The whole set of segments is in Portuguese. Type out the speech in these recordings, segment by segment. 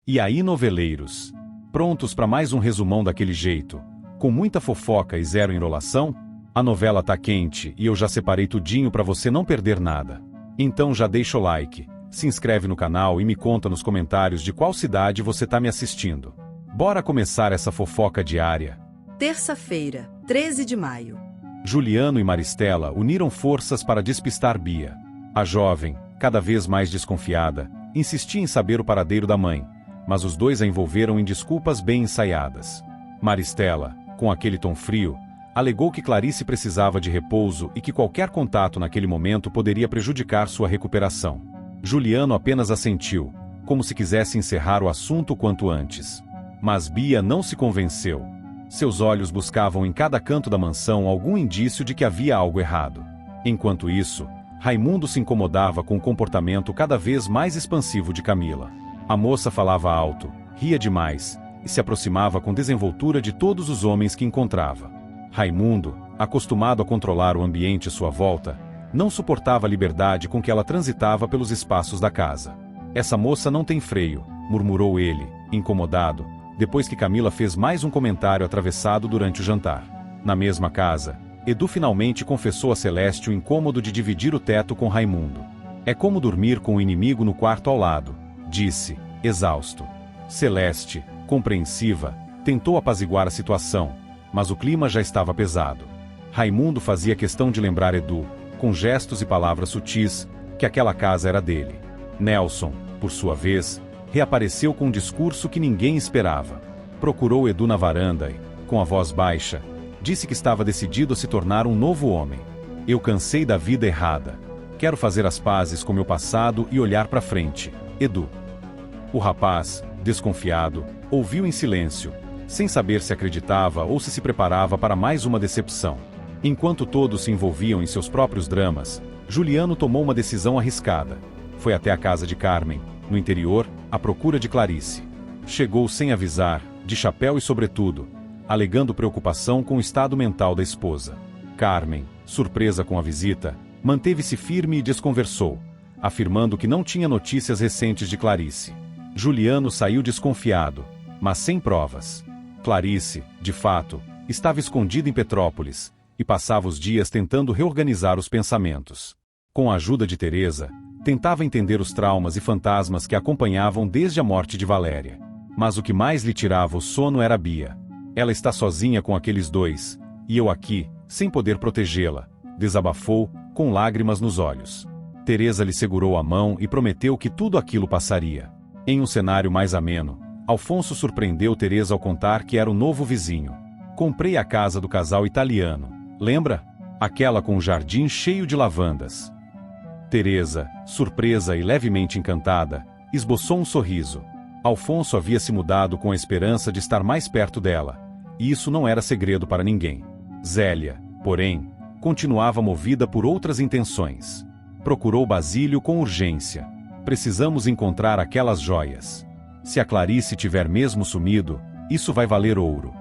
E aí, noveleiros? Prontos para mais um resumão daquele jeito? Com muita fofoca e zero enrolação? A novela tá quente e eu já separei tudinho para você não perder nada. Então já deixa o like, se inscreve no canal e me conta nos comentários de qual cidade você tá me assistindo. Bora começar essa fofoca diária. Terça-feira, 13 de maio. Juliano e Maristela uniram forças para despistar Bia. A jovem, cada vez mais desconfiada, insistia em saber o paradeiro da mãe, mas os dois a envolveram em desculpas bem ensaiadas. Maristela, com aquele tom frio, alegou que Clarice precisava de repouso e que qualquer contato naquele momento poderia prejudicar sua recuperação. Juliano apenas assentiu, como se quisesse encerrar o assunto quanto antes. Mas Bia não se convenceu. Seus olhos buscavam em cada canto da mansão algum indício de que havia algo errado. Enquanto isso, Raimundo se incomodava com o comportamento cada vez mais expansivo de Camila. A moça falava alto, ria demais e se aproximava com desenvoltura de todos os homens que encontrava. Raimundo, acostumado a controlar o ambiente à sua volta, não suportava a liberdade com que ela transitava pelos espaços da casa. Essa moça não tem freio, murmurou ele, incomodado, depois que Camila fez mais um comentário atravessado durante o jantar. Na mesma casa, Edu finalmente confessou a Celeste o incômodo de dividir o teto com Raimundo. É como dormir com o inimigo no quarto ao lado, disse, exausto. Celeste, compreensiva, tentou apaziguar a situação, mas o clima já estava pesado. Raimundo fazia questão de lembrar Edu, com gestos e palavras sutis, que aquela casa era dele. Nelson, por sua vez, reapareceu com um discurso que ninguém esperava. Procurou Edu na varanda e, com a voz baixa, disse que estava decidido a se tornar um novo homem. Eu cansei da vida errada. Quero fazer as pazes com meu passado e olhar para frente. Edu. O rapaz, desconfiado, ouviu em silêncio, sem saber se acreditava ou se preparava para mais uma decepção. Enquanto todos se envolviam em seus próprios dramas, Juliano tomou uma decisão arriscada. Foi até a casa de Carmen, no interior, à procura de Clarice. Chegou sem avisar, de chapéu e sobretudo, alegando preocupação com o estado mental da esposa. Carmen, surpresa com a visita, manteve-se firme e desconversou, afirmando que não tinha notícias recentes de Clarice. Juliano saiu desconfiado, mas sem provas. Clarice, de fato, estava escondida em Petrópolis e passava os dias tentando reorganizar os pensamentos. Com a ajuda de Teresa, tentava entender os traumas e fantasmas que a acompanhavam desde a morte de Valéria. Mas o que mais lhe tirava o sono era Bia. Ela está sozinha com aqueles dois, e eu aqui, sem poder protegê-la, desabafou, com lágrimas nos olhos. Teresa lhe segurou a mão e prometeu que tudo aquilo passaria. Em um cenário mais ameno, Alfonso surpreendeu Teresa ao contar que era o novo vizinho. Comprei a casa do casal italiano, lembra? Aquela com um jardim cheio de lavandas. Teresa, surpresa e levemente encantada, esboçou um sorriso. Alfonso havia se mudado com a esperança de estar mais perto dela, e isso não era segredo para ninguém. Zélia, porém, continuava movida por outras intenções. Procurou Basílio com urgência. Precisamos encontrar aquelas joias. Se a Clarice tiver mesmo sumido, isso vai valer ouro.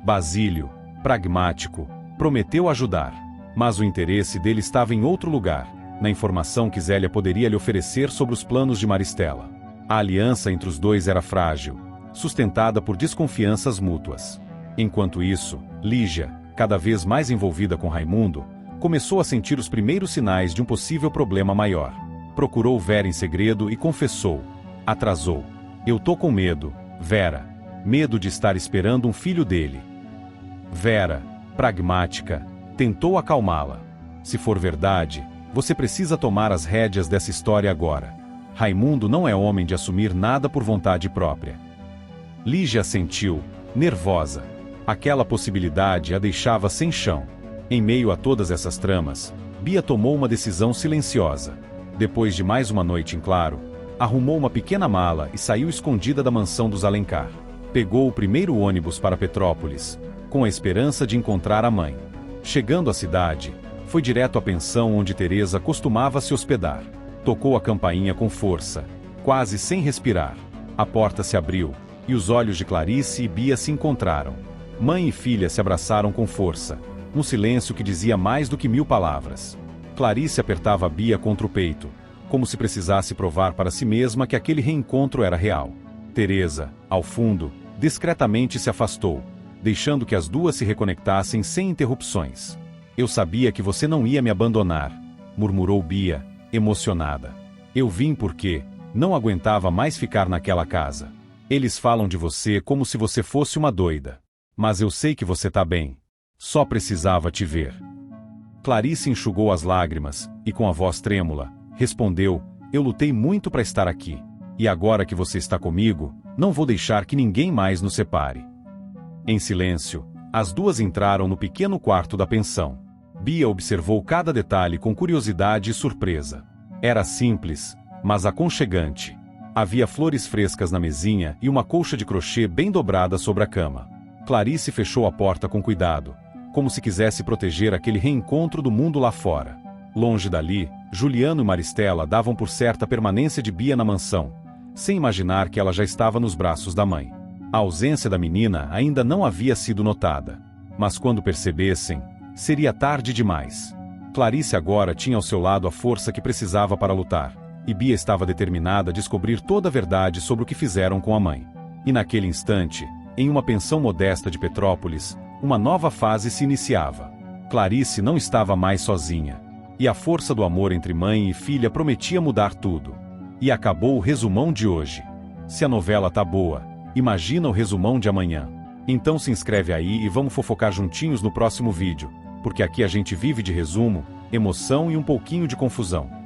Basílio, pragmático, prometeu ajudar, mas o interesse dele estava em outro lugar, na informação que Zélia poderia lhe oferecer sobre os planos de Maristela. A aliança entre os dois era frágil, sustentada por desconfianças mútuas. Enquanto isso, Lígia, cada vez mais envolvida com Raimundo, começou a sentir os primeiros sinais de um possível problema maior. Procurou Vera em segredo e confessou. Atrasou. Eu tô com medo, Vera. Medo de estar esperando um filho dele. Vera, pragmática, tentou acalmá-la. Se for verdade, você precisa tomar as rédeas dessa história agora. Raimundo não é homem de assumir nada por vontade própria. Lígia assentiu, nervosa. Aquela possibilidade a deixava sem chão. Em meio a todas essas tramas, Bia tomou uma decisão silenciosa. Depois de mais uma noite em claro, arrumou uma pequena mala e saiu escondida da mansão dos Alencar. Pegou o primeiro ônibus para Petrópolis, com a esperança de encontrar a mãe. Chegando à cidade, foi direto à pensão onde Teresa costumava se hospedar. Tocou a campainha com força, quase sem respirar. A porta se abriu, e os olhos de Clarice e Bia se encontraram. Mãe e filha se abraçaram com força, um silêncio que dizia mais do que 1000 palavras. Clarice apertava Bia contra o peito, como se precisasse provar para si mesma que aquele reencontro era real. Teresa, ao fundo, discretamente se afastou, deixando que as duas se reconectassem sem interrupções. Eu sabia que você não ia me abandonar, murmurou Bia, emocionada. Eu vim porque não aguentava mais ficar naquela casa. Eles falam de você como se você fosse uma doida. Mas eu sei que você tá bem. Só precisava te ver. Clarice enxugou as lágrimas e, com a voz trêmula, respondeu: eu lutei muito para estar aqui. E agora que você está comigo, não vou deixar que ninguém mais nos separe. Em silêncio, as duas entraram no pequeno quarto da pensão. Bia observou cada detalhe com curiosidade e surpresa. Era simples, mas aconchegante. Havia flores frescas na mesinha e uma colcha de crochê bem dobrada sobre a cama. Clarice fechou a porta com cuidado, como se quisesse proteger aquele reencontro do mundo lá fora. Longe dali, Juliano e Maristela davam por certa a permanência de Bia na mansão, sem imaginar que ela já estava nos braços da mãe. A ausência da menina ainda não havia sido notada, mas quando percebessem, seria tarde demais. Clarice agora tinha ao seu lado a força que precisava para lutar, e Bia estava determinada a descobrir toda a verdade sobre o que fizeram com a mãe. E naquele instante, em uma pensão modesta de Petrópolis, uma nova fase se iniciava. Clarice não estava mais sozinha, e a força do amor entre mãe e filha prometia mudar tudo. E acabou o resumão de hoje. Se a novela tá boa, imagina o resumão de amanhã. Então se inscreve aí e vamos fofocar juntinhos no próximo vídeo, porque aqui a gente vive de resumo, emoção e um pouquinho de confusão.